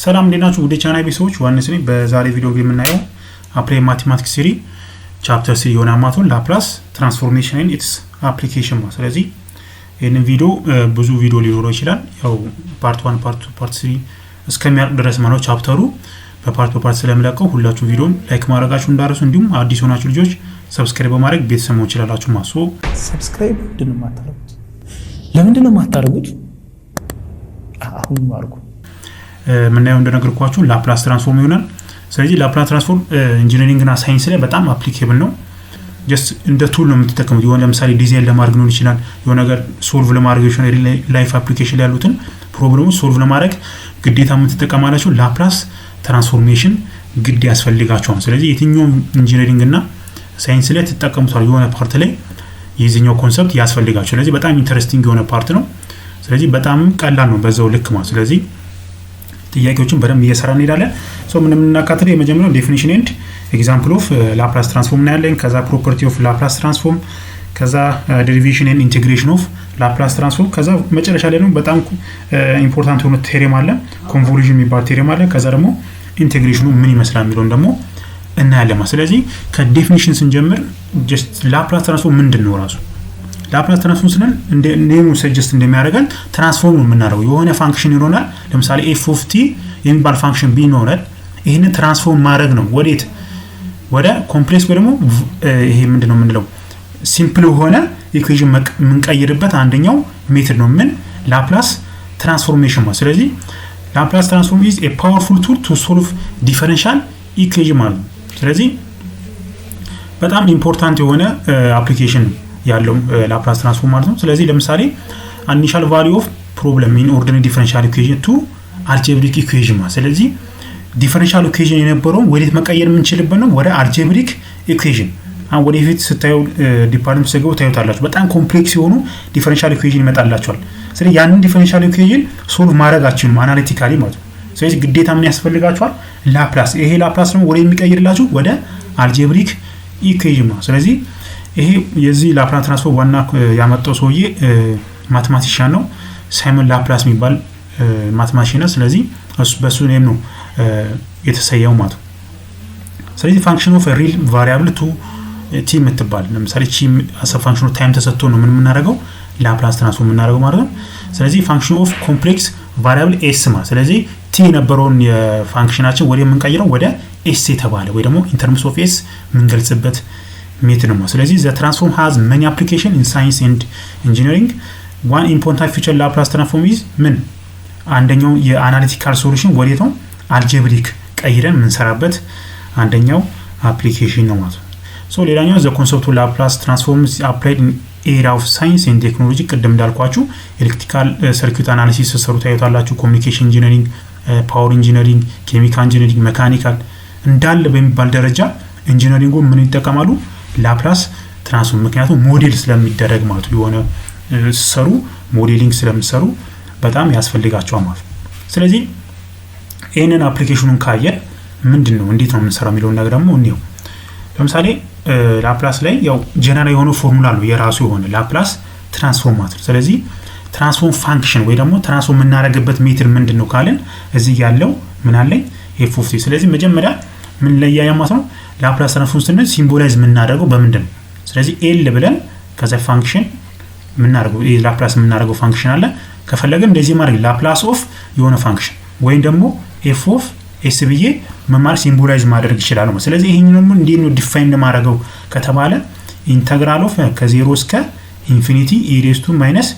ሰላም እንዴናችሁ ወደ ቻናሌ ቤተሰቦች ዮሐንስ ነኝ። በዛሬ ቪዲዮ የምናየው አፕላይ ማቴማቲክስ 3 ቻፕተር 3 የሆነ አማቶን ላፕላስ ትራንስፎርሜሽን ኤንድ ኢትስ አፕሊኬሽን ነው። ስለዚህ ይሄንን ቪዲዮ ብዙ ቪዲዮ ሊኖረው ይችላል። ያው ፓርት 1 ፓርት 2 ፓርት 3 እስከሚያልቅ ድረስ ማለት ቻፕተሩ በፓርት ስለምለቀው ሁላችሁ ቪዲዮን ላይክ ማድረጋችሁ እንዳረሱ እንዲሁም አዲስ ሆናችሁ ልጆች ሰብስክራይብ በማድረግ ቤተሰብ መሆን ይችላልላችሁ ማሶ ሰብስክራይብ ምንድነው የማታደርጉት? ለምንድነው የማታደርጉት? አሁን ማርኩ ምናየው እንደነገርኳችሁ ላፕላስ ትራንስፎርም ይሆናል። ስለዚህ ላፕላስ ትራንስፎርም ኢንጂነሪንግ እና ሳይንስ ላይ በጣም አፕሊኬብል ነው። ጀስት እንደ ቱል ነው የምትጠቀሙት። የሆነ ለምሳሌ ዲዛይን ለማድረግ ነው ይችላል፣ የሆነ ነገር ሶልቭ ለማድረግ ይችላል። ላይፍ አፕሊኬሽን ላይ ያሉትን ፕሮብሌሞች ሶልቭ ለማድረግ ግዴታ የምትጠቀማላችሁ ላፕላስ ትራንስፎርሜሽን ግድ ያስፈልጋቸዋል። ስለዚህ የትኛውም ኢንጂነሪንግ እና ሳይንስ ላይ ተጠቀሙታል የሆነ ፓርት ላይ የዚህኛው ኮንሰፕት ያስፈልጋቸው። ስለዚህ በጣም ኢንተረስቲንግ የሆነ ፓርት ነው። ስለዚህ በጣም ቀላል ነው በዛው ልክ ማለት። ስለዚህ ጥያቄዎችን በደንብ እየሰራን እንሄዳለን። ሶ ምንም እናካተለ የመጀመሪያው ዴፊኒሽን ኤንድ ኤግዛምፕል ኦፍ ላፕላስ ትራንስፎርም እናያለን። ከዛ ፕሮፐርቲ ኦፍ ላፕላስ ትራንስፎርም፣ ከዛ ዴሪቬሽን ኤንድ ኢንቴግሬሽን ኦፍ ላፕላስ ትራንስፎርም፣ ከዛ መጨረሻ ላይ ነው በጣም ኢምፖርታንት የሆነ ቴዎሬም አለ፣ ኮንቮሉሽን የሚባል ቴዎሬም አለ። ከዛ ደግሞ ኢንቴግሬሽኑ ምን ይመስላል የሚለውን ደግሞ እናያለን። ስለዚህ ከዴፊኒሽን ስንጀምር ጀስት ላፕላስ ትራንስፎርም ምንድነው ራሱ? ላፕላስ ትራንስፎርም ስንል እንደ ኔሙ ሰጀስት እንደሚያደርገን ትራንስፎርም ነው የምናደርገው። የሆነ ፋንክሽን ይኖራል። ለምሳሌ ኤፍ ኦፍ ቲ የሚባል ፋንክሽን ቢኖረን ይሄንን ትራንስፎርም ማድረግ ነው ወዴት? ወደ ኮምፕሌክስ ወይ ደግሞ ይሄ ምንድነው የምንለው ሲምፕል የሆነ ኢኩዌሽን የምንቀይርበት አንደኛው ሜተድ ነው ምን ላፕላስ ትራንስፎርሜሽን ማለት። ስለዚህ ላፕላስ ትራንስፎርም ኢዝ ኤ ፓወርፉል ቱል ቱ ሶልቭ ዲፈረንሻል ኢኩዌሽን ማለት ነው። ስለዚህ በጣም ኢምፖርታንት የሆነ አፕሊኬሽን ያለው ላፕላስ ትራንስፎርም ማለት ነው። ስለዚህ ለምሳሌ ኢኒሻል ቫልዩ ኦፍ ፕሮብለም ኢን ኦርዲነሪ ዲፈረንሻል ኢኩዌሽን ቱ አልጀብሪክ ኢኩዌሽን ማለት። ስለዚህ ዲፈረንሻል ኢኩዌሽን የነበረውን ወዴት መቀየር የምንችልበት ነው? ወደ አልጀብሪክ ኢኩዌሽን። አሁን ወደፊት ስታዩ ዲፓርትመንት ስገቡ ታዩታላችሁ በጣም ኮምፕሌክስ የሆኑ ዲፈረንሻል ኢኩዌሽን ይመጣላችኋል። ስለዚህ ያንን ዲፈረንሻል ኢኩዌሽን ሶልቭ ማድረጋችሁም አናሊቲካሊ ማለት ነው። ስለዚህ ግዴታ ምን ያስፈልጋችኋል? ላፕላስ። ይሄ ላፕላስ ነው ወደ የሚቀይርላችሁ ወደ አልጀብሪክ ኢኩዌሽን ማለት። ስለዚህ ይሄ የዚህ ላፕላስ ትራንስፎርም ዋና ያመጣው ሰውዬ ማቴማቲሻን ነው፣ ሳይመን ላፕላስ የሚባል ማቴማቲሻን። ስለዚህ በሱ ኔም ነው የተሰየው ማለት ነው። ስለዚህ ፋንክሽን ኦፍ ሪል ቫሪያብል ቱ ቲ የምትባል ለምሳሌ ቺ አሰ ፋንክሽን ኦፍ ታይም ተሰጥቶ ነው ምን የምናደርገው ላፕላስ ትራንስፎርም የምናደርገው ማለት ነው። ስለዚህ ፋንክሽን ኦፍ ኮምፕሌክስ ቫሪያብል ኤስ ማለት። ስለዚህ ቲ የነበረውን የፋንክሽናችን ወደ የምንቀይረው ወደ ኤስ የተባለ ወይ ደግሞ ኢን ተርምስ ኦፍ ኤስ የምንገልጽበት ሜተድ ነው። ስለዚህ ዘ ትራንስፎርም ሃዝ መኒ አፕሊኬሽን ኢን ሳይንስ ኤንድ ኢንጂነሪንግ። ዋን ኢምፖርታንት ፊቸር ላፕላስ ትራንስፎርም ኢዝ ምን አንደኛው የአናሊቲካል ሶሉሽን ወዴት ነው አልጀብሪክ ቀይረን የምንሰራበት አንደኛው አፕሊኬሽን ነው ማለት ነው። ሶ ሌላኛው ዘ ኮንሰፕት ኦፍ ላፕላስ ትራንስፎርም ኢዝ አፕላይድ ኢን ኤሪያ ኦፍ ሳይንስ ኤንድ ቴክኖሎጂ። ቅድም እንዳልኳችሁ ኤሌክትሪካል ሰርኪዩት አናሊሲስ ተሰሩ ታዩታላችሁ፣ ኮሚኒኬሽን ኢንጂነሪንግ፣ ፓወር ኢንጂነሪንግ፣ ኬሚካል ኢንጂነሪንግ፣ ሜካኒካል እንዳለ በሚባል ደረጃ ኢንጂነሪንጉ ምን ይጠቀማሉ? ላፕላስ ትራንስፎርም። ምክንያቱም ሞዴል ስለሚደረግ ማለት ነው። የሆነ ሰሩ ሞዴሊንግ ስለምሰሩ በጣም ያስፈልጋቸዋል ማለት ነው። ስለዚህ ይሄንን አፕሊኬሽኑን ካየን ምንድነው እንዴት ነው የምንሰራው የሚለውን ነገር ደግሞ እንየው። ለምሳሌ ላፕላስ ላይ ያው ጀነራል የሆነ ፎርሙላ ነው የራሱ የሆነ ላፕላስ ትራንስፎርም ማለት ነው። ስለዚህ ትራንስፎርም ፋንክሽን ወይ ደግሞ ትራንስፎርም የምናደርግበት ሜትር ምንድነው ካለን እዚህ ያለው ምን አለኝ ኤፍ ኦፍ ቲ። ስለዚህ መጀመሪያ ምን ላይ ያያማት ነው ላፕላስ ትራንስፎርም ስንል ሲምቦላይዝ የምናደርገው በምንድን ነው? ስለዚህ ኤል ብለን ከዛ ፋንክሽን የምናደርገው ላፕላስ የምናደርገው ፋንክሽን አለ። ከፈለግን እንደዚህ ማድረግ ላፕላስ ኦፍ የሆነ ፋንክሽን ወይም ደግሞ ኤፍ ኦፍ ኤስ ብዬ መማር ሲምቦላይዝ ማድረግ ይችላል ነው። ስለዚህ ይሄኛው ደግሞ እንዴት ነው ዲፋይን ለማድረገው ከተባለ ኢንተግራል ኦፍ ከ0 እስከ ኢንፊኒቲ ኢ ሬዝ ቱ ማይነስ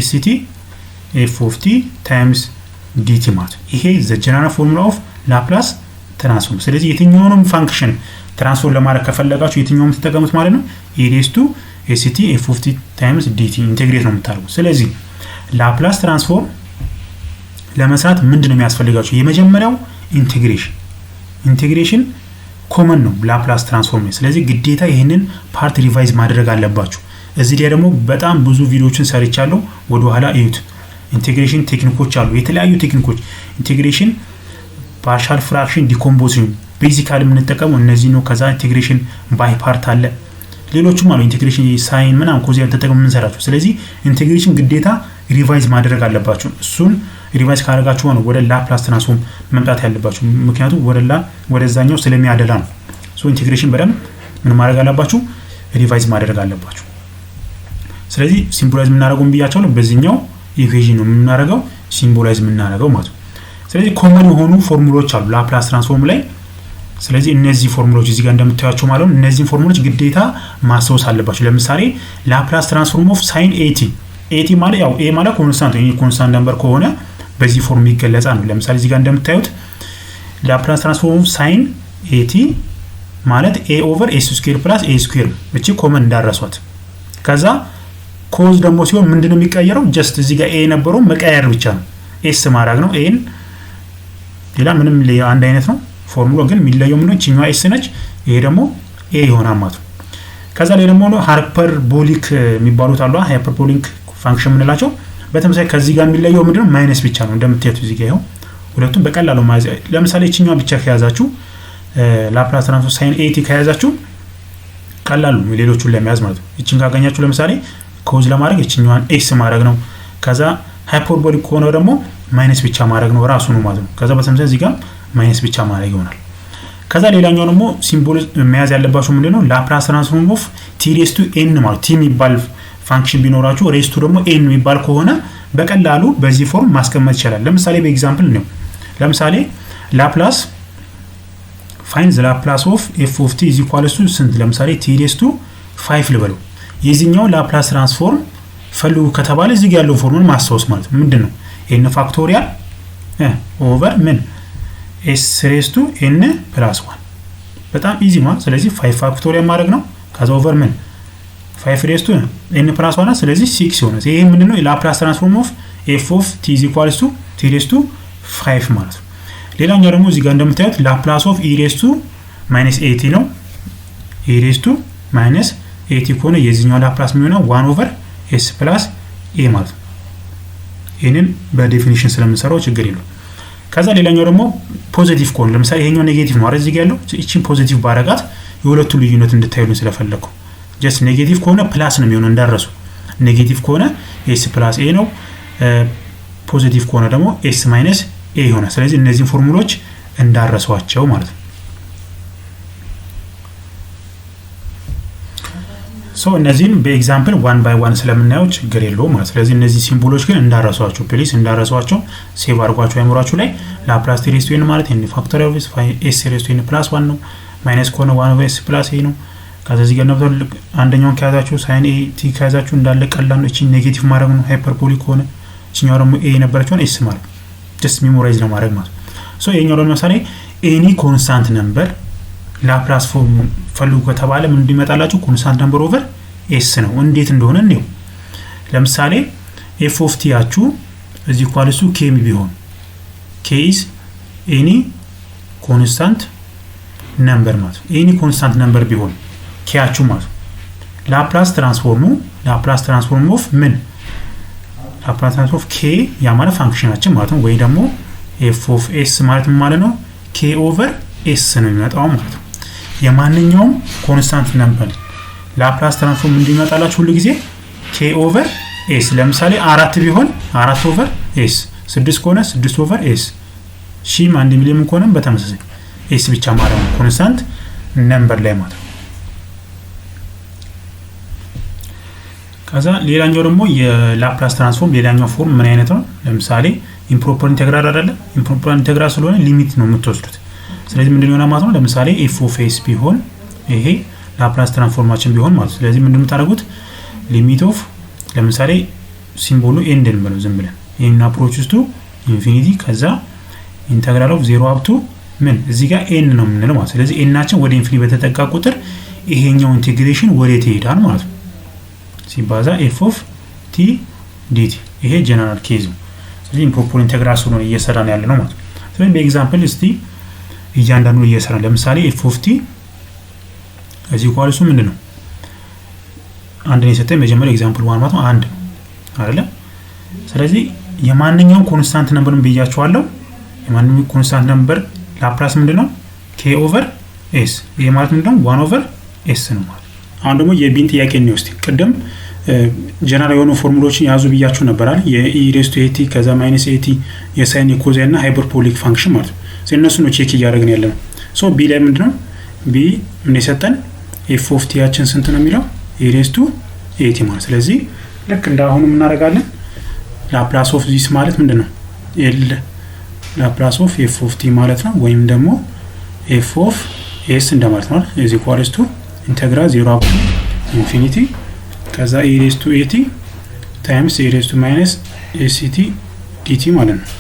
ኤስቲ ኤፍ ኦፍ ቲ ታይምስ ዲቲ ማለት ይሄ ዘ ጀነራል ፎርሙላ ኦፍ ላፕላስ ትራንስፎርም። ስለዚህ የትኛውንም ፋንክሽን ትራንስፎርም ለማድረግ ከፈለጋችሁ የትኛውም ተጠቀሙት ማለት ነው ኢ ሬዝ ቱ ኤስቲ ኤፍ ኦፍ ቲ ታይምስ ዲቲ ኢንቴግሬት ነው የምታደርጉት። ስለዚህ ላፕላስ ትራንስፎርም ለመስራት ምንድነው የሚያስፈልጋችሁ? የመጀመሪያው ኢንቴግሬሽን ኮመን ነው ላፕላስ ትራንስፎርም። ስለዚህ ግዴታ ይሄንን ፓርት ሪቫይዝ ማድረግ አለባችሁ። እዚህ ላይ ደግሞ በጣም ብዙ ቪዲዮዎችን ሰርቻለሁ፣ ወደ ኋላ እዩት። ኢንቴግሬሽን ቴክኒኮች አሉ፣ የተለያዩ ቴክኒኮች። ኢንቴግሬሽን ፓርሻል ፍራክሽን፣ ዲኮምፖዚሽን ቤዚካሊ የምንጠቀመው እነዚህ ነው። ከዛ ኢንቴግሬሽን ባይ ፓርት አለ፣ ሌሎችም አሉ። ኢንቴግሬሽን ሳይን ምናምን ኮዝ ተጠቅመን የምንሰራቸው። ስለዚህ ኢንቴግሬሽን ግዴታ ሪቫይዝ ማድረግ አለባችሁ። እሱን ሪቫይዝ ካደረጋችሁ ነው ወደ ላፕላስ ትራንስፎርም መምጣት ያለባችሁ ምክንያቱም ወደዛኛው ስለሚያደላ ነው ሶ ኢንቴግሬሽን በደንብ ምን ማድረግ አለባችሁ ሪቫይዝ ማድረግ አለባችሁ ስለዚህ ሲምቦላይዝ የምናደርገው ብያቸው ነው በዚህኛው ኢኩዌሽን ነው የምናደርገው ሲምቦላይዝ የምናደርገው ማለት ነው ስለዚህ ኮመን የሆኑ ፎርሙላዎች አሉ ላፕላስ ትራንስፎርም ላይ ስለዚህ እነዚህ ፎርሙላዎች እዚህ ጋር እንደምታዩቸው ማለት ነው እነዚህ ፎርሙላዎች ግዴታ ማስተዋወስ አለባችሁ ለምሳሌ ላፕላስ ትራንስፎርም ኦፍ ሳይን ኤቲ ማለት ያው ኤ ማለት ኮንስታንት ነው ኮንስታንት ነምበር ከሆነ በዚህ ፎርም ይገለጻል ነው ለምሳሌ እዚህ ጋር እንደምታዩት ላፕላስ ትራንስፎርም ኦፍ ሳይን ኤቲ ማለት ኤ ኦቨር ኤስ ስኩዌር ፕላስ ኤ ስኩዌር እቺ ኮመን እንዳረሷት ከዛ ኮዝ ደግሞ ሲሆን ምንድነው የሚቀየረው ጀስት እዚህ ጋር ኤ የነበረው መቀየር ብቻ ነው ኤስ ማድረግ ነው ኤን ሌላ ምንም አንድ አይነት ነው ፎርሙላ ግን የሚለየው ምንድነው ቺኛዋ ኤስ ነች ይሄ ደግሞ ኤ ይሆናል ማለት ነው ከዛ ላይ ደግሞ ሃይፐርቦሊክ የሚባሉት አሉ ሃይፐርቦሊክ ፋንክሽን ምንላቸው በተመሳሳይ ከዚህ ጋር የሚለየው ምንድነው ማይነስ ብቻ ነው እንደምታዩት እዚህ ጋር ይሄው ሁለቱም በቀላሉ ማይነስ ለምሳሌ ቺኛዋ ብቻ ከያዛችሁ ላፕላስ ትራንስፎርም ሳይን ኤቲ ከያዛችሁ ቀላሉ ሌሎቹን ለመያዝ ማለት ነው እቺን ካገኛችሁ ለምሳሌ ኮዝ ለማድረግ እቺኛዋን ኤክስ ማድረግ ነው ከዛ ሃይፐርቦሊክ ሆኖ ደግሞ ማይነስ ብቻ ማድረግ ነው ራሱ ነው ማለት ነው ከዛ በተመሳሳይ እዚህ ጋር ማይነስ ብቻ ማድረግ ይሆናል ከዛ ሌላኛው ደግሞ ሲምቦል መያዝ ያለባችሁ ምንድነው ላፕላስ ትራንስፎርም ኦፍ ቲ ሬዝ ቱ ኤን ማለት ቲ የሚባል ፋንክሽን ቢኖራችሁ ሬዝ ቱ ደግሞ ኤን የሚባል ከሆነ በቀላሉ በዚህ ፎርም ማስቀመጥ ይችላል ለምሳሌ በኤግዛምፕል ነው ለምሳሌ ላፕላስ find the Laplace of f of t is equal to ስንት ለምሳሌ t raised to 5 ልበለው የዚህኛው ላፕላስ ትራንስፎርም ፈልጉ ከተባለ እዚህ ጋር ያለው ፎርሙላ ማስተዋወስ ማለት ምንድነው n ፋክቶሪያል ኦቨር ምን s raised to n plus 1 በጣም ኢዚ ማለት ስለዚህ 5 ፋክቶሪያል ማድረግ ነው ከዛ ኦቨር ምን 5 raised to n plus 1 ስለዚህ 6 ይሆናል ይሄ ምንድነው ላፕላስ ትራንስፎርም of f of t is equal to t raised to 5 ማለት ነው ሌላኛው ደግሞ እዚህ ጋር እንደምታዩት ላፕላስ ኦፍ e raised to -80 ነው e raised to -80 ከሆነ የዚህኛው ላፕላስ የሚሆነው 1 ኦቨር s ፕላስ a ማለት ነው ይሄንን በዴፊኒሽን ስለምንሰራው ችግር የለውም ከዛ ሌላኛው ደግሞ ፖዚቲቭ ከሆነ ለምሳሌ ይሄኛው ኔጌቲቭ ነው አይደል እዚህ ጋር ያለው እቺን ፖዚቲቭ ባረጋት የሁለቱ ልዩነት እንድታዩልን ስለፈለኩ ጀስት ኔጌቲቭ ከሆነ ፕላስ ነው የሚሆነው እንዳረሱ ኔጌቲቭ ከሆነ s ፕላስ a ነው ፖዚቲቭ ከሆነ ደግሞ s ማይነስ a ይሆናል ስለዚህ እነዚህ ፎርሙላዎች እንዳረሷቸው ማለት ነው ሶ እነዚህን በኤግዛምፕል ዋን ባይ ዋን ስለምናየው ችግር የለውም ማለት ስለዚህ እነዚህ ሲምቦሎች ግን እንዳረሷቸው ፕሊስ እንዳረሷቸው ሴቭ አድርጓቸው አይምሯችሁ ላይ ላፕላስ ቲ ሬዝ ቱ ኤን ማለት n ፋክቶሪያል ኦፍ s ሬዝ ቱ ኤን ፕላስ 1 ነው ማይነስ ከሆነ 1 ኦቨር s ፕላስ a ነው ከዚህ ጋር ነው አንደኛውን ከያዛችሁ ሳይን a t ከያዛችሁ እንዳለ ቀላል ነው እቺ ኔጌቲቭ ማድረግ ነው ሃይፐርቦሊክ ከሆነ እቺኛው ደግሞ a የነበረችውን s ማለት just memorize ነው ማድረግ ማለት ሶ የኛው ለምሳሌ any constant number ላፕላስ ፎርም ፈልጉ ከተባለ ምን እንዲመጣላችሁ constant number over s ነው እንዴት እንደሆነ ነው ለምሳሌ f of t ያችሁ እዚህ ኢኳልስ ቱ k ቢሆን k is any constant number ማለት any constant number ቢሆን k ያችሁ ማለት ላፕላስ ትራንስፎርም ኦፍ ምን ላፕላስ ትራንስፎርም ኦፍ k ያ ማለት ፋንክሽናችን ማለት ነው ወይ ደግሞ f of s ማለት ነው k over s ነው የሚመጣው ማለት ነው የማንኛውም ኮንስታንት ነምበር ላፕላስ ትራንስፎርም እንዲመጣላችሁ ሁሉ ጊዜ k over s ለምሳሌ 4 ቢሆን 4 over s 6 ከሆነ 6 over s ሺ አንድ ሚሊዮን ከሆነ በተመሳሳይ s ብቻ ማለት ነው ኮንስታንት ነምበር ላይ ማለት ነው ከዛ ሌላኛው ደግሞ የላፕላስ ትራንስፎርም ሌላኛው ፎርም ምን አይነት ነው ለምሳሌ ኢምፕሮፐር ኢንተግራል አይደለ ኢምፕሮፐር ኢንተግራል ስለሆነ ሊሚት ነው የምትወስዱት ስለዚህ ምንድነው ይሆናል ማለት ነው ለምሳሌ f of s ቢሆን ይሄ ላፕላስ ትራንስፎርማችን ቢሆን ማለት ስለዚህ ምንድነው ታደርጉት ሊሚት ኦፍ ለምሳሌ ሲምቦሉ ኤንድ ነው ዝም ብለን ይሄን አፕሮች ቱ ኢንፊኒቲ ከዛ ኢንተግራል ኦፍ 0 አፕ ቱ ምን እዚህ ጋር n ነው የምንለው ማለት ስለዚህ n ናችን ወደ ኢንፊኒቲ በተጠጋ ቁጥር ይሄኛው ኢንቲግሬሽን ወዴት ይሄዳል ማለት ነው ሲባዛ f of t dt ይሄ ጀነራል ኬዝ ነው ስለዚህ ኢምፕሮፐር ኢንተግራል ስለሆነ እየሰራን ያለ ነው ማለት ስለዚህ በኤግዛምፕል እስቲ እያንዳንዱ እየሰራን ለምሳሌ f of t እዚህ ኳልሱ ምንድነው አንድ ነው የሰጠኝ መጀመሪያ ኤግዛምፕል 1 ማለት ነው አንድ አይደለ ስለዚህ የማንኛውም ኮንስታንት ነምበርን ብያችኋለሁ የማንኛውም ኮንስታንት ነምበር ላፕላስ ምንድነው k over s ይሄ ማለት ምንድነው 1 over s ነው ማለት አሁን ደግሞ የቢን ጥያቄ ነው። እስቲ ቅድም ጀነራል የሆኑ ፎርሙላዎችን ያዙ ብያችሁ ነበር አይደል? የኢ⁻ኤቲ ከዛ ማይነስ ኤቲ የሳይን የኮዛይን እና ሃይፐርቦሊክ ፋንክሽን ማለት ነው። እነሱ ነው ቼክ እያደረግን ያለ ነው። ሶ ቢ ላይ ምንድነው ቢ ምን የሰጠን ኤፍ ኦፍ ቲያችን ስንት ነው የሚለው e⁻ኤቲ ማለት። ስለዚህ ልክ እንዳሁኑ ምን እናደርጋለን? ላፕላስ ኦፍ ዚስ ማለት ምንድነው ኤል ላፕላስ ኦፍ ኤፍ ኦፍ ቲ ማለት ነው። ወይም ደግሞ ኤፍ ኦፍ ኤስ እንደማለት ነው ኢዝ ኢኳልስ ቱ ኢንተግራል 0 አፕ ቱ ኢንፊኒቲ ከዛ e⁻ኤቲ ታይምስ e⁻ ማይነስ ኤሲቲ ዲቲ ማለት ነው።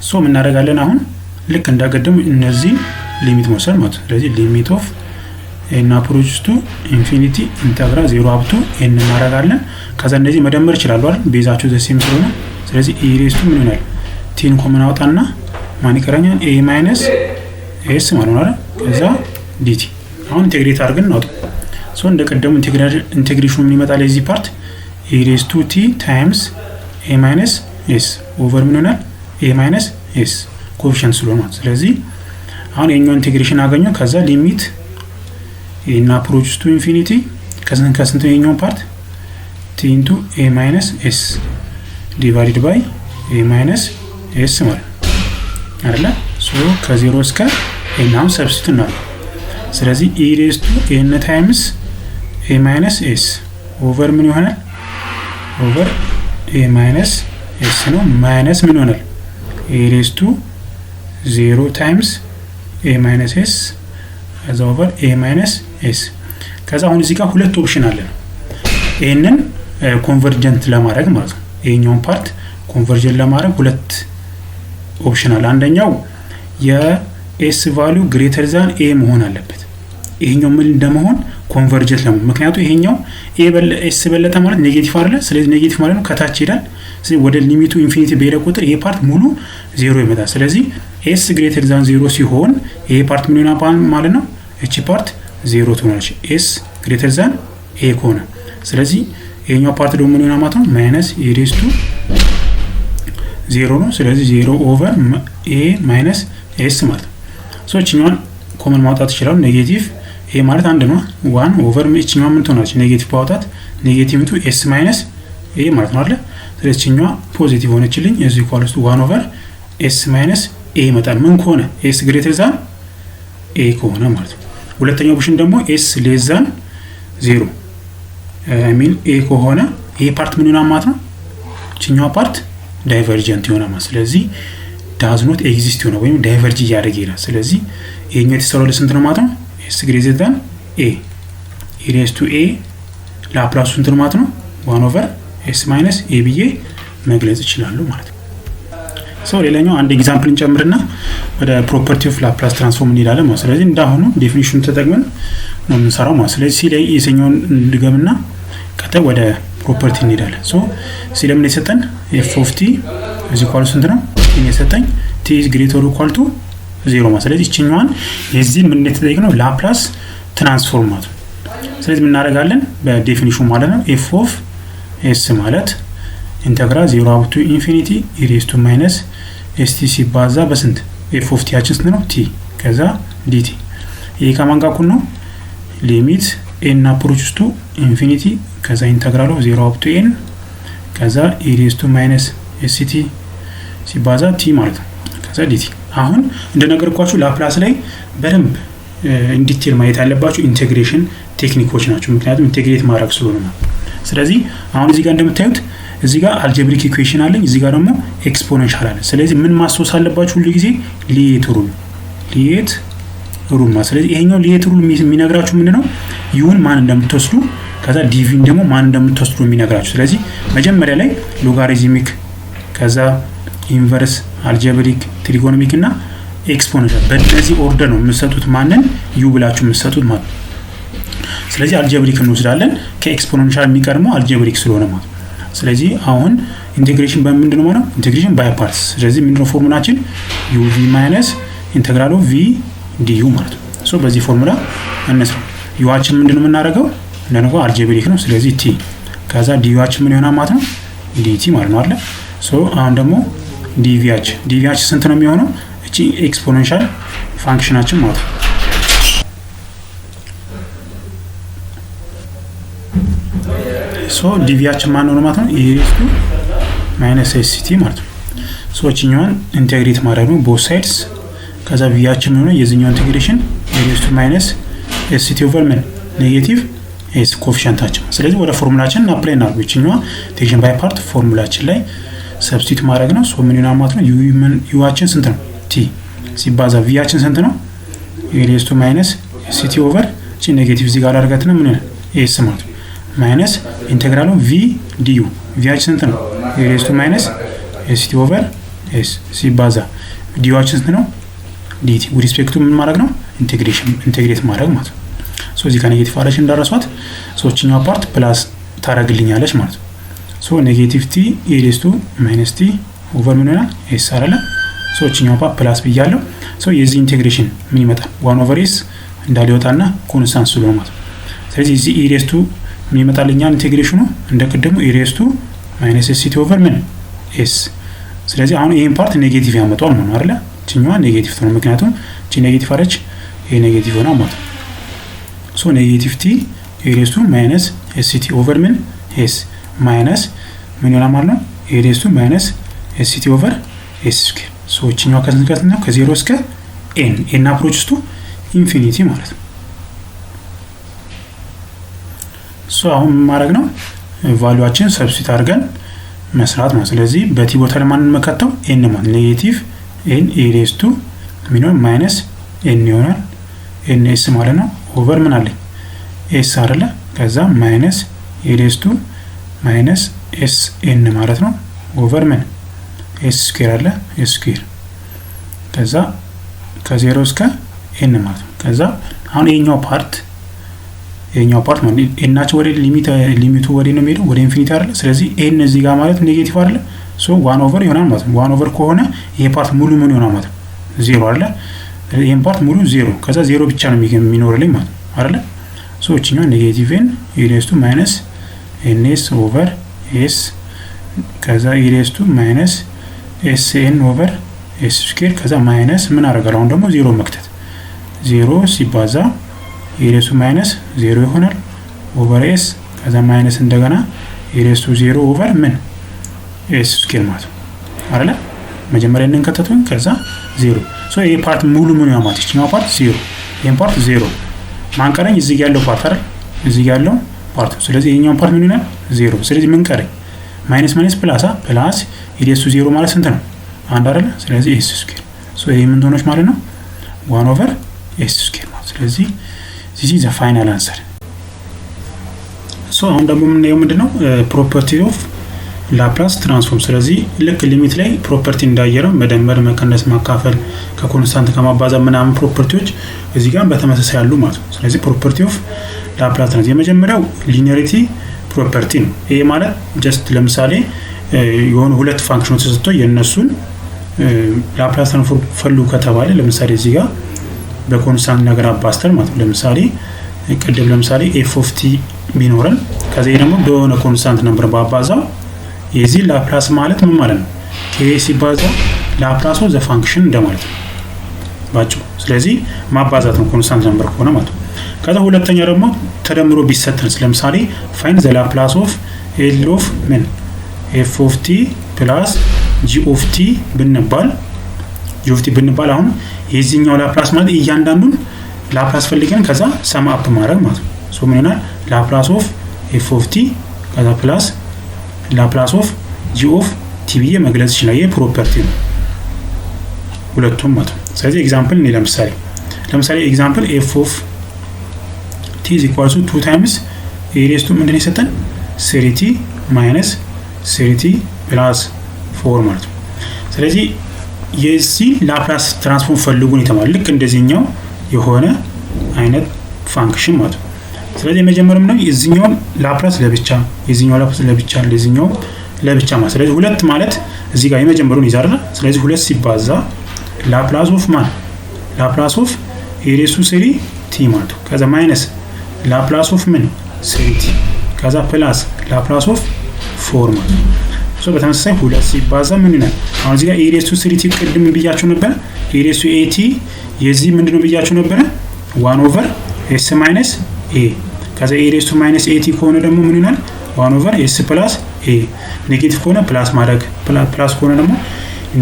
ሶ ምን እናደርጋለን? አሁን ልክ እንዳቀደም እነዚህ ሊሚት መውሰድ ማለት ነው። ስለዚህ ሊሚት ኦፍ ኤን አፕሮች ቱ ኢንፊኒቲ ኢንተግራል 0 አፕ ቱ ኤን እናደርጋለን። ከዛ እነዚህ መደመር ይችላሉ አይደል? ቤዛቸው ዘሴም ስለሆነ ስለዚህ e⁻ ምን ይሆናል? ቲን ኮመን አውጣና ማን ይቀረኛል? ኤ ማይነስ ኤስ ማለት ነው አይደል? ከዛ ዲቲ አሁን ኢንቴግሬት አድርገን እናውጣ። ሶ እንደቀደሙ ኢንቴግሬሽኑ ምን ይመጣል? የዚህ ፓርት e⁻ ቲ ታይምስ ኤ ማይነስ ኤስ ኦቨር ምን ይሆናል? ኤ ማይነስ ኤስ ኮኤፊሺየንት ስለሆነ ማለት። ስለዚህ አሁን የኛው ኢንቴግሬሽን አገኘው። ከዛ ሊሚት ኤን አፕሮች ቱ ኢንፊኒቲ ከስንት የኛው ፓርት ቲ ኢንቱ ኤ ማይነስ ኤስ ዲቫይድድ ባይ ኤ ማይነስ ኤስ ማለት አይደለ? ሶ ከ0 እስከ ኤን አሁን ሰብስቲቱት እናደርግ። ስለዚህ e⁻ ኤን ታይምስ ኤ ማይነስ ኤስ ኦቨር ምን ይሆናል? ኦቨር ኤ ማይነስ ኤስ ነው። ማይነስ ምን ይሆናል? e⁻ 0 ታይምስ ኤ ማይነስ ኤስ ከዛ ኦቨር ኤ ማይነስ ኤስ። ከዛ አሁን እዚህ ጋር ሁለት ኦፕሽን አለ። ይሄንን ኮንቨርጀንት ለማድረግ ማለት ነው። ይሄኛውን ፓርት ኮንቨርጀንት ለማድረግ ሁለት ኦፕሽን አለ። አንደኛው የኤስ ቫልዩ ግሬተር ዛን ኤ መሆን አለበት። ይሄኛው ምን እንደመሆን ኮንቨርጀንት ለመሆን፣ ምክንያቱም ይሄኛው ኤስ በለጠ ማለት ኔጌቲቭ አይደለ? ስለዚህ ኔጌቲቭ ማለት ነው ከታች ይሄዳል። ስለዚህ ወደ ሊሚቱ ኢንፊኒቲ በሄደ ቁጥር ይሄ ፓርት ሙሉ 0 ይመጣል። ስለዚህ ኤስ ግሬተር ዛን 0 ሲሆን ይሄ ፓርት ምን ይሆናል ማለት ነው? እቺ ፓርት 0 ትሆናለች ኤስ ግሬተር ዛን ኤ ከሆነ። ስለዚህ ይሄኛው ፓርት ደግሞ ምን ይሆናል ማለት ነው? ማይነስ e⁻ 0 ነው። ስለዚህ 0 ኦቨር ኤ ማይነስ ኤስ ማለት ነው። ሶ እቺኛውን ኮመን ማውጣት ይችላል። ኔጌቲቭ ኤ ማለት አንድ ነው። 1 ኦቨር እቺኛው ምን ትሆናለች? ኔጌቲቭ ማውጣት ኔጌቲቭ ኢንቱ ኤስ ማይነስ ኤ ማለት ነው አይደል? ስለዚህ እቺኛው ፖዚቲቭ ሆነችልኝ ኢዝ ኢኳልስ ቱ 1 ኦቨር ኤስ ማይነስ ኤ ይመጣል። ምን ከሆነ? ኤስ ግሬተር ዛን ኤ ከሆነ ማለት ነው። ሁለተኛው ኦፕሽን ደግሞ ኤስ ሌስ ዛን 0 አይ ሚን ኤ ከሆነ ይሄ ፓርት ምን ይሆናል ማለት ነው? እቺኛው ፓርት ዳይቨርጀንት ይሆናል ማለት። ስለዚህ ዳዝ ኖት ኤግዚስት ይሆናል ወይም ዳይቨርጅ እያደረገ ይላል። ስለዚህ ይሄኛው የተሰራው ለስንት ነው ማለት ነው? ኤስ ግሬተር ዛን ኤ e⁻ ኤ ላፕላሱ ስንት ነው ማለት ነው? 1 ኦቨር ኤስ ማይነስ ኤ ብዬ መግለጽ ይችላሉ ማለት ነው። ሰው ሌላኛው አንድ ኤግዛምፕል እንጨምርና ወደ ፕሮፐርቲ ኦፍ ላፕላስ ትራንስፎርም እንሄዳለን ማለት። ስለዚህ እንዳሁኑ ዴፊኒሽኑን ተጠቅመን ነው የምንሰራው ማለት። ስለዚህ ሲ ላይ የሰኛውን እንድገምና ቀጣይ ወደ ፕሮፐርቲ እንሄዳለን። ሶ ሲ ለምን የሰጠን ኤፍ ኦፍ ቲ ኢዝ ኢኳል ስንት ነው? ቲ የሰጠኝ ቲ ኢዝ ግሬተር ኦር ኢኳል ቱ 0 ማለት። ስለዚህ እቺኛዋን የዚህ ምን የተጠየቅነው ላፕላስ ትራንስፎርም ማለት ነው። ስለዚህ ምን እናደርጋለን በዴፊኒሽኑ ማለት ነው ኤፍ ኦፍ ኤስ ማለት ኢንተግራል 0 አፕ ቱ ኢንፊኒቲ e⁻ ማይነስ ኤስቲ ሲባዛ በስንት ኤፍ ኦፍ ቲያችን ስንት ነው? ቲ ከዛ ዲቲ። ይሄ ከማን ጋር እኩል ነው? ሊሚት ኤን አፕሮች ቱ ኢንፊኒቲ ከዛ ኢንተግራል ኦፍ 0 አፕ ቱ ኤን ከዛ e⁻ ማይነስ ኤስቲ ሲባዛ ቲ ማለት ነው ከዛ ዲቲ። አሁን እንደነገርኳችሁ ላፕላስ ላይ በደንብ ኢንዲቴል ማየት ያለባችሁ ኢንቴግሬሽን ቴክኒኮች ናቸው። ምክንያቱም ኢንቴግሬት ማድረግ ስለሆነ ነው። ስለዚህ አሁን እዚህ ጋር እንደምታዩት እዚህ ጋር አልጀብሪክ ኢኩዌሽን አለኝ፣ እዚህ ጋር ደግሞ ኤክስፖኔንሻል አለ። ስለዚህ ምን ማስታወስ አለባችሁ ሁሉ ጊዜ ሊየት ሩል ማለት። ስለዚህ ይሄኛው ሊየት ሩል የሚነግራችሁ ምንድነው? ዩን ማን እንደምትወስዱ ከዛ ዲቪን ደግሞ ማን እንደምትወስዱ የሚነግራችሁ። ስለዚህ መጀመሪያ ላይ ሎጋሪዝሚክ ከዛ ኢንቨርስ አልጀብሪክ ትሪጎኖሚክ እና ኤክስፖኔንሻል በእነዚህ ኦርደር ነው የምትሰጡት ማንን ዩ ብላችሁ የምትሰጡት ማለት ነው። ስለዚህ አልጀብሪክ እንወስዳለን። ከኤክስፖኔንሻል የሚቀድመው አልጀብሪክ ስለሆነ ማለት ነው። ስለዚህ አሁን ኢንቴግሬሽን በምንድነው ማለት ነው? ኢንቴግሬሽን ባይ ፓርትስ። ስለዚህ ምንድነው ፎርሙላችን? ዩቪ ማይነስ ኢንተግራል ኦፍ ቪ ዲዩ ማለት ነው። ሶ በዚህ ፎርሙላ እንስራ። ዩአችን ምንድነው የምናደርገው? እንደነገው አልጀብሪክ ነው። ስለዚህ ቲ ከዛ ዲዩአችን ምን ይሆናል ማለት ነው? ዲቲ ማለት ነው አይደል? ሶ አሁን ደግሞ ዲቪአችን ስንት ነው የሚሆነው? እቺ ኤክስፖኔንሻል ፋንክሽናችን ማለት ነው። ሶ ዲቪያችን ማን ነው ማለት ነው ኤሬስቱ ማይነስ ኤስቲ ማለት ነው። ሶ እኛን ኢንቴግሬት ማድረግ ነው ቦth sides። ከዛ ቪያችን ነው የዚህኛው ኢንቴግሬሽን ኤሬስቱ ማይነስ ኤስቲ ኦቨር ምን ኔጌቲቭ ኤስ ኮኤፊሺየንታችን። ስለዚህ ወደ ፎርሙላችን አፕላይ እናድርግ። እኛዋ ዲቪዥን ባይ ፓርት ፎርሙላችን ላይ ሰብስቲት ማድረግ ነው። ሶ ምን ይሆናል ማለት ነው ዩአችን ስንት ነው ቲ ሲባዛ ቪያችን ስንት ነው ኤሬስቱ ማይነስ ኤስቲ ኦቨር እቺ ኔጌቲቭ እዚህ ጋር አድርጋትና ምን ይሆናል ኤስ ማለት ነው ማይነስ ኢንቴግራሉ ቪ ዲዩ ቪያችን ስንት ነው ኤሬስቱ ማይነስ ኤስቲ ኦቨር ኤስ ሲባዛ ዲዩአችን ስንት ነው ዲቲ ዊዝ ሪስፔክት ቱ ምን ማድረግ ነው ኢንቴግሬት ማድረግ ማለት ነው። ሶ እዚህ ጋር ኔጌቲቭ አለች እንዳረሷት ሶ እቺኛው ፓርት ፕላስ ታረግልኛለች ማለት ነው። ሶ ኔጌቲቭ ቲ ኤሬስቱ ማይነስ ቲ ኦቨር ምን ይሆናል ኤስ አይደለ። ሶ እቺኛው ፓርት ፕላስ ብያለሁ። ሶ የዚህ ኢንቴግሬሽን ምን ይመጣል 1 ኦቨር ኤስ እንዳሊወጣና ኮንስታንት ስለሆነ ማለት ነው። ስለዚህ እዚህ ኤሬስቱ ምን ይመጣልኛል ኢንቴግሬሽኑ እንደቀደሙ ኤሬስቱ ማይነስ ኤስ ቲ ኦቨር ምን ኤስ። ስለዚህ አሁን ይሄን ፓርት ኔጌቲቭ ያመጣው ነው አይደለ። እቺኛዋ ኔጌቲቭ ነው ምክንያቱም እቺ ኔጌቲቭ አለች ይሄ ኔጌቲቭ ሆና ማለት ነው። ሶ ኔጌቲቭ ቲ ኤሬስቱ ማይነስ ኤስ ቲ ኦቨር ምን ኤስ ማይነስ ምን ይሆናል ማለት ነው ኤሬስቱ ማይነስ ኤስ ቲ ኦቨር ኤስ ስኩዌር። ሶ እቺኛዋ ከስንት ነው ከ0 እስከ ኤን ኤን አፕሮችስ ቱ ኢንፊኒቲ ማለት ነው። ሶ አሁን ማድረግ ነው ቫልዩአችን ሰብስቲት አድርገን መስራት ነው። ስለዚህ በቲ ቦታ ለማን መከተው ኤን ማለት ኔጌቲቭ ኤን ኤሬስቱ ምን ይሆናል ማይነስ ኤን ይሆናል ኤን ኤስ ማለት ነው ኦቨር ምን አለ ኤስ አይደለ። ከዛ ማይነስ ኤሬስቱ ማይነስ ኤስ ኤን ማለት ነው ኦቨር ምን ኤስ ስኩዌር አለ ኤስ ስኩዌር ከዛ ከ0 እስከ ኤን ማለት ነው። ከዛ አሁን የኛው ፓርት ማለት ኤናቸው ወደ ሊሚቱ ወደ ነው የሚሄደው ወደ ኢንፊኒቲ አይደለ። ስለዚህ ኤን እዚህ ጋር ማለት ኔጌቲቭ አይደለ። ሶ 1 ኦቨር ይሆናል ማለት ነው። 1 ኦቨር ከሆነ ይሄ ፓርት ሙሉ ምን ይሆናል ማለት ነው 0 አይደለ። ይሄን ፓርት ሙሉ 0 ከዛ 0 ብቻ ነው የሚኖርልኝ ማለት ነው አይደለ። ሶ እቺኛው ኔጌቲቭ ኤን ኤሬስቱ ማይነስ ኤን ኤስ ኦቨር ኤስ ከዛ ኤሬስቱ ማይነስ ኤስ ኤን ኦቨር ኤስ ስኩዌር ከዛ ማይነስ ምን አደርጋለሁ አሁን ደግሞ 0 መክተት 0 ሲባዛ ኤሬስቱ ማይነስ 0 ይሆናል ኦቨር ኤስ ከዛ ማይነስ እንደገና ኤሬስቱ 0 ኦቨር ምን ኤስ ስኩዌር ማለት ነው አይደለ። መጀመሪያ እንከተቱን ከዛ 0 ሶ ይሄ ፓርት ሙሉ ምን ያማት እቺኛው ፓርት 0 ይሄን ፓርት 0 ማንቀረኝ እዚህ ጋር ያለው ፓርት አይደል እዚህ ጋር ያለው ፓርት። ስለዚህ ይሄኛው ፓርት ምን ይሆናል 0። ስለዚህ ምን ቀረኝ ማይነስ ፕላስ ኤሬስቱ 0 ማለት ስንት ነው አንድ አይደለ። ስለዚህ ኤስ ስኩዌር ሶ ይሄ ምን ሆነች ማለት ነው 1 ኦቨር ኤስ ስኩዌር ማለት ስለዚህ this is the final answer። ሶ አሁን ደግሞ የምናየው ምንድነው ፕሮፐርቲ ኦፍ ላፕላስ ትራንስፎርም። ስለዚህ ልክ ሊሚት ላይ ፕሮፐርቲ እንዳየረው መደመር፣ መቀነስ፣ ማካፈል፣ ከኮንስታንት ከማባዛት ምናምን ፕሮፐርቲዎች እዚህ ጋር በተመሳሳይ ያሉ ማለት ነው። ስለዚህ ፕሮፐርቲ ኦፍ ላፕላስ ትራንስፎርም የመጀመሪያው ሊኒያሪቲ ፕሮፐርቲ ነው። ይሄ ማለት ጀስት ለምሳሌ የሆኑ ሁለት ፋንክሽኖች ተሰጥቶ የነሱን ላፕላስ ትራንስፎርም ፈልጉ ከተባለ ለምሳሌ እዚህ ጋር በኮንስታንት ነገር አባስተን ማለት ነው። ለምሳሌ ቅድም ለምሳሌ ኤፍ ኦፍ ቲ ቢኖረን ከዚህ ደግሞ በሆነ ኮንስታንት ነበር ባባዛው የዚህ ላፕላስ ማለት ምን ማለት ነው ኬ ሲባዛ ላፕላስ ኦፍ ዘ ፋንክሽን እንደማለት ነው ባጭሩ። ስለዚህ ማባዛት ነው ኮንስታንት ነበር ከሆነ ማለት ነው። ከዛ ሁለተኛ ደግሞ ተደምሮ ቢሰጠን ለምሳሌ ፋይንድ ዘ ላፕላስ ኦፍ ኤል ኦፍ ምን ኤፍ ኦፍ ቲ ፕላስ ጂ ኦፍ ቲ ብንባል አሁን የዚህኛው ላፕላስ ማለት እያንዳንዱን ላፕላስ ፈልገን ከዛ ሰም አፕ ማድረግ ማለት ነው። ሶ ምን ይሆናል ላፕላስ ኦፍ ኤፍ ኦፍ ቲ ከዛ ፕላስ ላፕላስ ኦፍ ጂ ኦፍ ቲ ብዬ መግለጽ ይችላል። ይሄ ፕሮፐርቲ ነው ሁለቱም ማለት ነው። ስለዚህ ኤግዛምፕል ነው ለምሳሌ ኤግዛምፕል ኤፍ ኦፍ ቲ is equal to 2 times ኤሬስቱ ምንድነው የሰጠን 3t minus 3t plus 4 ማለት ነው። ስለዚህ የዚህ ላፕላስ ትራንስፎርም ፈልጉን የተባለ ልክ እንደዚህኛው የሆነ አይነት ፋንክሽን ማለት ነው። ስለዚህ የመጀመሪያው ነው የዚህኛው ላፕላስ ለብቻ የዚህኛው ላፕላስ ለብቻ ለዚህኛው ለብቻ ማለት ስለዚህ ሁለት ማለት እዚህ ጋር የመጀመሪያውን ይዛርና ስለዚህ ሁለት ሲባዛ ላፕላስ ኦፍ ማን ላፕላስ ኦፍ ኤሬስቱ 3t ማለት ነው። ከዛ ማይነስ ላፕላስ ኦፍ ምን 3t ከዛ ፕላስ ላፕላስ ኦፍ 4 ማለት ነው። ሶ በተመሳሳይ ሁለት ሲባዛ ምን ይሆናል አሁን እዚህ ጋር ኤሬስቱ 3t ቅድም ብያችሁ ነበር ኤሬስቱ 8t የዚህ ምንድነው ብያችሁ ነበር 1 ኦቨር s ማይነስ a ከዛ ኤሬስቱ ማይነስ 8t ከሆነ ደግሞ ምን ይሆናል 1 ኦቨር ኤስ ፕላስ ኤ ኔጌቲቭ ከሆነ ፕላስ ማድረግ ፕላስ ከሆነ ደግሞ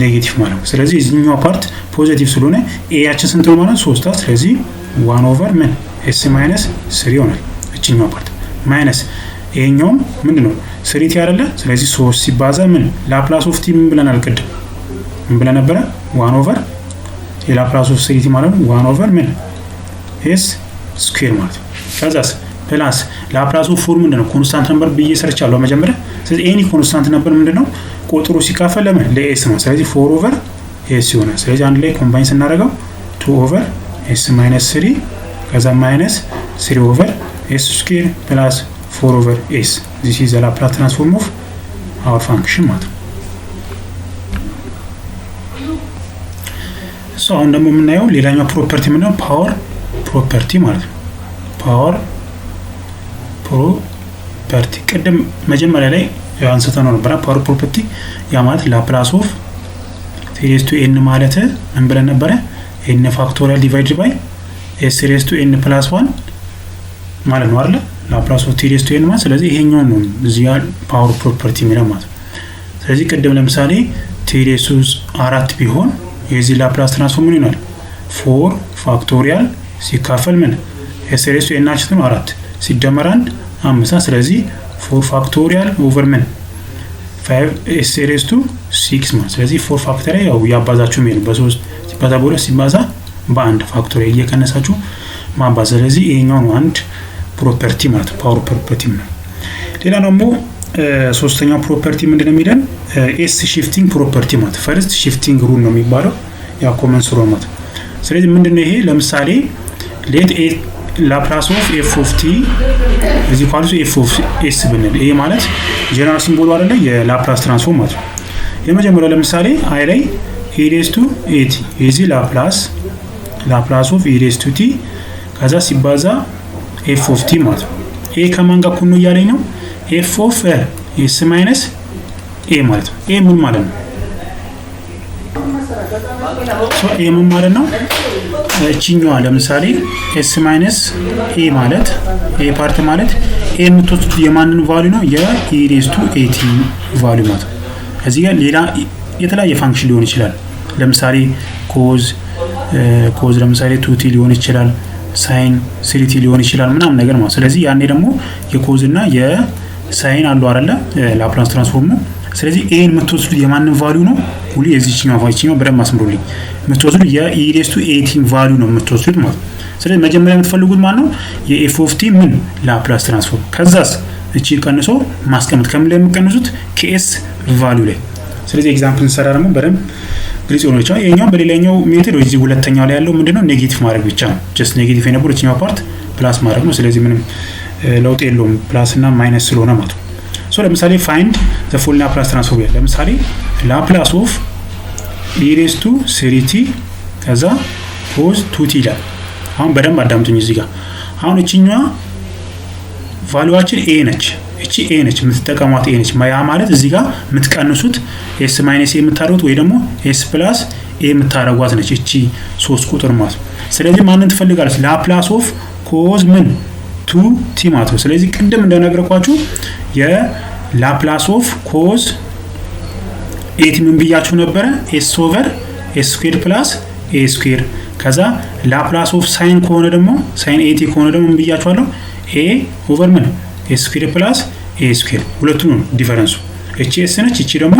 ኔጌቲቭ ማለት ነው። ስለዚህ እዚህኛው ፓርት ፖዚቲቭ ስለሆነ ኤ ያችን ስንት ነው ማለት 3 ስለዚህ 1 ኦቨር ምን ኤስ ማይነስ 3 ይሆናል። እቺኛው ፓርት ማይነስ ይሄኛውም ምንድነው 3 ቲ አይደለ? ስለዚህ 3 ሲባዛ ምን ላፕላስ ኦፍ ቲ ምን ብለናል ቅድም? ምን ብለን ነበረ? 1 ኦቨር የላፕላስ ኦፍ 3 ቲ ማለት ነው 1 ኦቨር ምን ኤስ ስኩዌር ማለት ነው። ከዛስ ፕላስ ላፕላስ ኦፍ 4 ምንድነው ኮንስታንት ነበር ብዬ ሰርቻለሁ መጀመሪያ። ስለዚህ ኤኒ ኮንስታንት ነበር ምንድነው ቁጥሩ ሲካፈል ለምን ለኤስ ነው። ስለዚህ 4 ኦቨር ኤስ ይሆናል። ስለዚህ አንድ ላይ ኮምባይን ስናደርገው 2 ኦቨር ኤስ ማይነስ 3 ከዛ ማይነስ 3 ኦቨር ኤስ ስኩዌር ፕላስ 4 ኦቨር ኤስ this is the Laplace transform of our function ማለት ነው። አሁን ደግሞ የምናየው ሌላኛው ፕሮፐርቲ ምንድነው? ፓወር ፕሮፐርቲ ማለት ነው። ፓወር ፕሮፐርቲ ቅድም መጀመሪያ ላይ አንስተነው ነበር። ፓወር ፕሮፐርቲ ያ ማለት ላፕላስ ኦፍ ቴሬስ ቱ ኤን ማለት ምን ብለን ነበረ? ኤን ፋክቶሪያል ዲቫይድ ባይ ኤስ ሬስ ቱ ኤን ፕላስ 1 ማለት ነው አይደል? ላፕላስ ኦፍ ቴሬስ ቱ ኤን ማለት ስለዚህ ይሄኛው ነው እዚህ ጋር ፓወር ፕሮፐርቲ የሚለው ማለት። ስለዚህ ቅድም ለምሳሌ ቴሬስ 4 ቢሆን የዚህ ላፕላስ ትራንስፎርም ምን ይሆናል? 4 ፋክቶሪያል ሲካፈል ምን ኤስ ሬስ ቱ ኤን አችን 4 ሲደመር 1 5 ስለዚህ 4 ፋክቶሪያል ኦቨር ምን 5 ኤስ ሬስ ቱ 6 ማለት ስለዚህ 4 ፋክቶሪያል ያው ያባዛችሁ ምን በ3 ሲባዛ በ2 ሲባዛ በአንድ ፋክቶሪያል እየቀነሳችሁ ማባዛ። ስለዚህ ይሄኛው ነው አንድ ፕሮፐርቲ ማለት ነው ፓወር ፕሮፐርቲ ነው። ሌላ ደግሞ ሶስተኛው ፕሮፐርቲ ምንድነው የሚለን? ኤስ ሺፍቲንግ ፕሮፐርቲ ማለት ፈርስት ሺፍቲንግ ሩል ነው የሚባለው ያ ኮመን ስሩ ማለት። ስለዚህ ምንድነው ይሄ? ለምሳሌ ሌት ኤ ላፕላስ ኦፍ ኤፍ ኦፍ ቲ እዚህ ኳልሱ ኤፍ ኦፍ ኤስ ብንል ይሄ ማለት ጀነራል ሲምቦሉ አይደለ የላፕላስ ትራንስፎርም ማለት ነው። የመጀመሪያው ለምሳሌ አይ ላይ ኤ ሬስ ቱ ኤቲ የዚህ ላፕላስ ኦፍ ኤ ሬስ ቱ ቲ ከዛ ሲባዛ ኤፍ ኦፍ ቲ ማለት ነው። ኤ ከማን ጋር እኩል ነው እያለኝ ነው? ኤፍ ኦፍ ኤስ ማይነስ ኤ ማለት ነው። ኤ ምን ማለት ነው? ኤ ምን ማለት ነው? እቺኛዋ ለምሳሌ ኤስ ማይነስ ኤ ማለት ኤ ፓርት ማለት ኤ የምትወስዱት የማንን ቫልዩ ነው? የኢ ሬስ ቱ ኤቲ ቫልዩ ማለት ነው። እዚህ ጋር ሌላ የተለያየ ፋንክሽን ሊሆን ይችላል። ለምሳሌ ኮዝ ለምሳሌ ቱቲ ሊሆን ይችላል፣ ሳይን ስሪቲ ሊሆን ይችላል ምናምን ነገር ማለት። ስለዚህ ያኔ ደግሞ የኮዝ እና የሳይን አለው አይደለ ላፕላስ ትራንስፎርም ነው። ስለዚህ ኤን የምትወስዱት የማንን ቫልዩ ነው? ሁሉ የዚህኛው ቫልዩ ነው። በደንብ አስምሩልኝ። የምትወስዱት የኢ ሬስ ቱ ኤቲ ቫልዩ ነው የምትወስዱት ማለት። ስለዚህ መጀመሪያ የምትፈልጉት ማለት ነው የኤፍ ኦፍ ቲ ምን ላፕላስ ትራንስፎርም። ከዛስ እቺ ቀንሶ ማስቀመጥ ከምን ላይ የምትቀንሱት? ከኤስ ቫልዩ ላይ። ስለዚህ ኤግዛምፕል እንሰራ ደግሞ በደንብ ግልጽ ሆኖ ይችላል። የኛው በሌላኛው ሜተድ እዚህ ሁለተኛው ላይ ያለው ምንድነው ኔጌቲቭ ማድረግ ብቻ ነው። ጀስት ኔጌቲቭ የነበረው እቺኛው ፓርት ፕላስ ማድረግ ነው። ስለዚህ ምንም ለውጥ የለውም ፕላስ እና ማይነስ ስለሆነ ማለት ነው። ሶ ለምሳሌ ፋይንድ ዘ ፉል ላፕላስ ትራንስፎርም ይላል። ለምሳሌ ላፕላስ ኦፍ ኢ ሬስ ቱ 3t ከዛ ኮዝ 2t ይላል። አሁን በደንብ አዳምጡኝ እዚህ ጋር። አሁን እቺኛዋ ቫልዩዋችን ኤ ነች። እቺ ኤ ነች የምትጠቀሟት ኤ ነች። ያ ማለት እዚህ ጋር የምትቀንሱት ኤስ ማይነስ ኤ የምታደርጉት ወይ ደግሞ ኤስ ፕላስ ኤ የምታደርጓት ነች እቺ 3 ቁጥር ማለት። ስለዚህ ማንን ትፈልጋለች? ላፕላስ ኦፍ ኮዝ ምን 2t ማለት ነው። ስለዚህ ቅድም እንደነገርኳችሁ የላፕላስ ኦፍ ኮዝ ኤቲ ምን ብያችሁ ነበረ? ኤስ ኦቨር ኤስ ስኩዌር ፕላስ ኤ ስኩዌር። ከዛ ላፕላስ ኦፍ ሳይን ከሆነ ደግሞ ሳይን ኤቲ ከሆነ ደግሞ ምን ብያችኋለሁ? ኤ ኦቨር ምን ኤስ ስኩዌር ፕላስ ኤ ስኩዌር። ሁለቱም ነው ዲፈረንሱ። እቺ ኤስ ነች፣ እቺ ደግሞ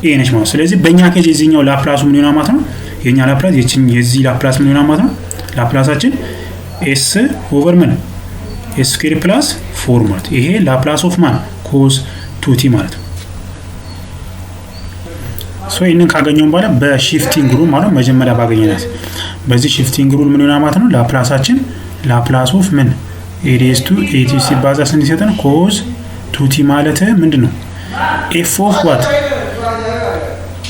ኤ ነች ማለት። ስለዚህ በእኛ ኬዝ የዚህኛው ላፕላሱ ምን ይሆናል ማለት ነው? የኛ ላፕላስ የዚህ ላፕላስ ምን ይሆናል ማለት ነው? ላፕላሳችን ኤስ ኦቨር ምን ኤስ ስኩዌር ፕላስ 4 ማለት። ይሄ ላፕላስ ኦፍ ማን ኮዝ 2t ማለት ነው። ሶ ይሄንን ካገኘን በኋላ በሺፍቲንግ ሩል ማለት መጀመሪያ ባገኘናት በዚህ ሺፍቲንግ ሩል ምን ይሆናል ማለት ነው? ላፕላሳችን ላፕላስ ኦፍ ምን ኤ ሬስ ቱ ኤቲ ሲባዛ ስንት ይሰጠን? ኮዝ 2t ማለት ምንድነው? ኤፍ ኦፍ ዋት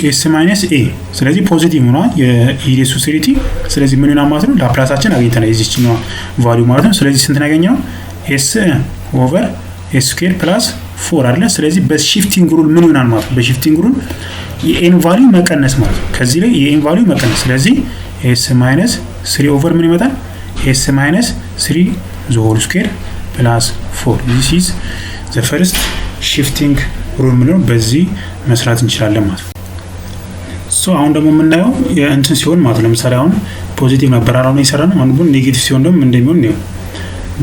ኤስ ማይነስ ኤ። ስለዚህ ፖዚቲቭ ሆኗል የኢ ሬስ ቱ 3t። ስለዚህ ምን ይሆናል ማለት ነው? ላፕላሳችን አግኝተናል የዚህኛው ቫልዩ ማለት ነው። ስለዚህ ስንት ያገኘነው? ኤስ ኦቨር ኤስ ስኩዌር ፕላስ 4 አይደለ? ስለዚህ በሺፍቲንግ ሩል ምን ይሆናል ማለት ነው? በሺፍቲንግ ሩል የኤን ቫልዩ መቀነስ ማለት ነው። ከዚህ ላይ የኤን ቫልዩ መቀነስ። ስለዚህ ኤስ ማይነስ 3 ኦቨር ምን ይመጣል? ኤስ ማይነስ 3 ዘ ሆል ስኩዌር ፕላስ 4 this is the first ሺፍቲንግ ሩል ምንድነው በዚህ መስራት እንችላለን ማለት ነው። አሁን ደግሞ የምናየው እንትን ሲሆን ማለት ለምሳሌ አሁን ፖዚቲቭ ነበር አሁን የሰራነው አሁን ግን ኔጌቲቭ ሲሆን ደግሞ እንደሚሆን ነው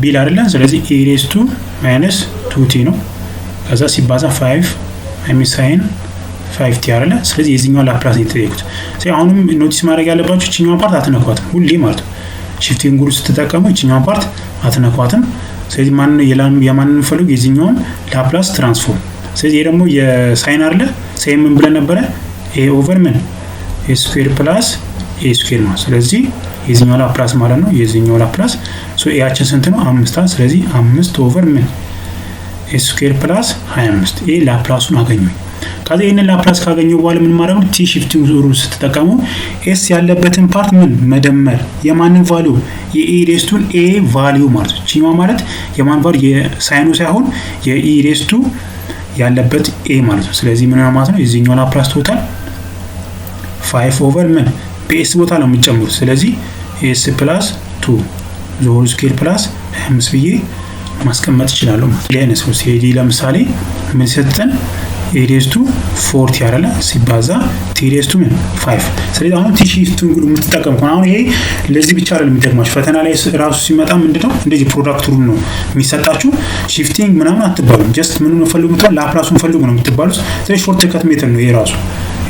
ቢል አይደለ። ስለዚህ e raised to minus 2t ነው ከዛ ሲባዛ 5 ሳይን 5t አይደለ። ስለዚህ የዚህኛው ላፕላስ ነው የተጠየቁት። ስለዚህ አሁንም ኖቲስ ማድረግ ያለባችሁ እቺኛው ፓርት አትነኳትም ሁሌ ማለት ነው። ሺፍቲንግ ሩል ስትጠቀሙ እቺኛው ፓርት አትነኳትም። ስለዚህ ማን የማንን ፈልጉ የዚህኛውን ላፕላስ ትራንስፎርም። ስለዚህ ይሄ ደግሞ የሳይን አይደለ ሳይን ምን ብለን ነበረ a over ምን a square plus a square ነው። ስለዚህ የዚህኛው ላፕላስ ማለት ነው የዚህኛው ላፕላስ a ያችን ስንት ነው 5 ስለዚህ 5 over ምን a square plus 25 ይሄ ላፕላሱን አገኙ። ከዛ ይሄንን ላፕላስ ካገኘው በኋላ ምን ማድረግ ነው ቲ ሺፍቲንግ ሩል ስትጠቀሙ s ያለበትን ፓርት ምን መደመር የማንን ቫልዩ የe raised to a ቫልዩ ማለት ነው። ቺማ ማለት የማን ቫልዩ የሳይኑ ሳይሆን የe raised to ያለበት a ማለት ነው። ስለዚህ ምን ማለት ነው የዚህኛው ላፕላስ ቶታል 5 over ምን በs ቦታ ነው የሚጨምሩት። ስለዚህ s plus 2 the whole square plus 5 ብዬ ማስቀመጥ ይችላል ማለት ነው። ለኔስ ሲዲ ለምሳሌ ምን ሰጠን a raised to 40 ያረለ ሲባዛ t raised to 5። ስለዚህ አሁን ቲ ሺፍቲንግ ሩል የምትጠቀሙ ከሆነ አሁን ይሄ ለዚህ ብቻ አይደለም የሚጠቅማችሁ ፈተና ላይ ራሱ ሲመጣ ምንድነው እንደዚህ ፕሮዳክት ሩል ነው የሚሰጣችሁ። ሺፍቲንግ ምናምን አትባሉም ጀስት ምኑን ነው ፈልጉት ላፕላሱን ፈልጉ ነው የምትባሉት። ስለዚህ ሾርት ከት ሜተድ ነው ይሄ ራሱ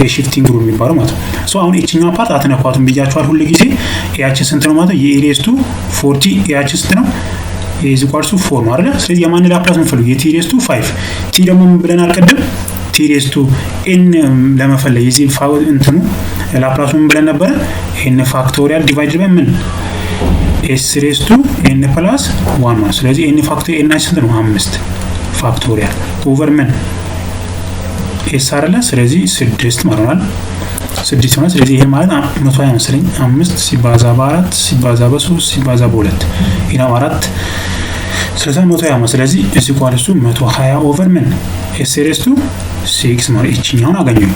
የሺፍቲንግ ሩል የሚባለው ማለት ነው። አሁን እቺኛው ፓርት አትነኳቱም ብያችኋል ሁሉ ጊዜ ኤያችን ስንት ነው ማለት ነው a raised to 40 ኤያችን ስንት ነው a is equal to 4 ነው አይደል። ስለዚህ የማን ላፕላስ ነው ፈልጉ የt raised to 5 t ደግሞ ምን ብለን አልቀደም t raised to n ለመፈለግ የዚህ እንትኑ ላፕላሱ ምን ብለን ነበር n ፋክቶሪያል ዲቫይድድ ባይ ምን s raised to n plus 1 ነው። ስለዚህ n ፋክቶሪያል n ስንት ነው 5 ፋክቶሪያል ኦቨር ምን s አይደለ። ስለዚህ 6 ማለት ነው 6 ነው። ስለዚህ ይሄ ማለት 120 መስለኝ 5 ሲባዛ በ4 ሲባዛ በ3 ሲባዛ በ2 ይሄ 4 ስለዚህ 120 ስለዚህ እዚህ ቋል እሱ 120 ኦቨር ምን s raised to 6 ማለት እቺኛውን አገኘው።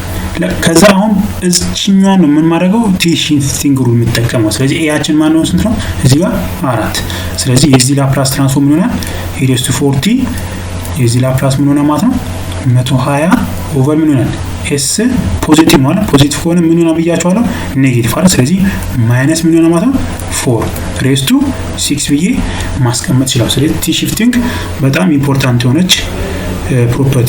ከዛ አሁን እቺኛውን ነው ምን ማድረገው ቲ ሺፍቲንግ ሩል የምትጠቀመው። ስለዚህ ኤያችን ማን ነው ስንት ነው እዚህ ጋር 4 ስለዚህ የዚህ ላፕላስ ትራንስፎርም ምን ይሆናል e raised to 40 የዚህ ላፕላስ ምን ሆነ ማለት ነው 120 ኦቨር ምን ይሆናል s ፖዚቲቭ ማለት ፖዚቲቭ ከሆነ ምን ይሆናል ብያችኋለሁ ኔጌቲቭ አይደል። ስለዚህ ማይነስ ምን ይሆናል ማለት ነው 4 raised to 6 ብዬ ማስቀመጥ ይችላል። ስለዚህ ቲ ሺፍቲንግ በጣም ኢምፖርታንት የሆነች ፕሮፐርቲ